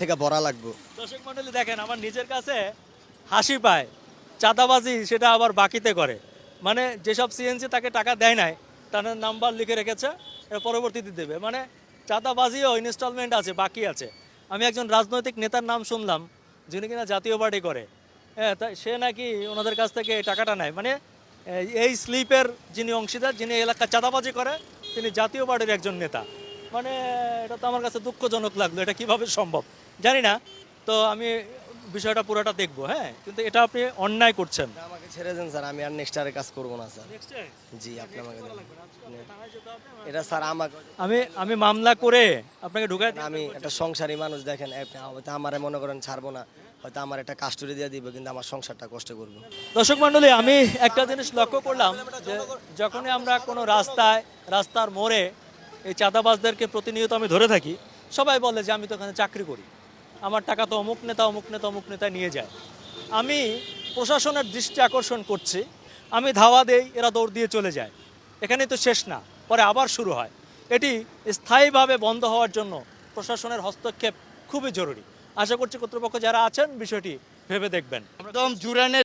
থেকে ভরা লাগবো। দর্শক মণ্ডলী দেখেন, আমার নিজের কাছে হাসি পায়। চাঁদাবাজি সেটা আবার বাকিতে করে, মানে যেসব সিএনজি তাকে টাকা দেয় নাই তাদের নাম্বার লিখে রেখেছে, এটা পরবর্তীতে দেবে। মানে চাঁদাবাজিও ইনস্টলমেন্ট আছে, বাকি আছে। আমি একজন রাজনৈতিক নেতার নাম শুনলাম যিনি কিনা জাতীয় পার্টি করে, হ্যাঁ, তাই সে নাকি ওনাদের কাছ থেকে এই টাকাটা নেয়। মানে এই স্লিপের যিনি অংশীদার, যিনি এলাকা চাঁদাবাজি করে, তিনি জাতীয় পার্টির একজন নেতা। মানে এটা তো আমার কাছে দুঃখজনক লাগলো, এটা কিভাবে সম্ভব জানি না। তো আমি বিষয়টা পুরোটা দেখবো, হ্যাঁ, কিন্তু এটা আপনি অন্যায় করছেন। আমাকে ছেড়ে দেন স্যার, আমি আর নেক্সট আরে কাজ করবো না স্যার। জি, আপনি আমাকে দেন। এটা স্যার আমাকে আমি মামলা করে আপনাকে ঢুকাই দিই। আমি একটা সংসারী মানুষ, দেখেন হয়তো আমারে মনে করেন ছাড়বো না, হয়তো আমার একটা কাস্টডি দিয়ে দিব, কিন্তু আমার সংসারটা কষ্ট করবো। দর্শক মণ্ডলী, আমি একটা জিনিস লক্ষ্য করলাম যে যখনই আমরা কোনো রাস্তার মোড়ে এই চাঁদাবাজদেরকে প্রতিনিয়ত আমি ধরে থাকি, সবাই বলে যে আমি তো এখানে চাকরি করি, আমার টাকা তো অমুক নেতা নিয়ে যায়। আমি প্রশাসনের দৃষ্টি আকর্ষণ করছি, আমি ধাওয়া দেই, এরা দৌড় দিয়ে চলে যায়। এখানেই তো শেষ না, পরে আবার শুরু হয়। এটি স্থায়ীভাবে বন্ধ হওয়ার জন্য প্রশাসনের হস্তক্ষেপ খুবই জরুরি। আশা করছি কর্তৃপক্ষ যারা আছেন বিষয়টি ভেবে দেখবেন। একদম জুরানের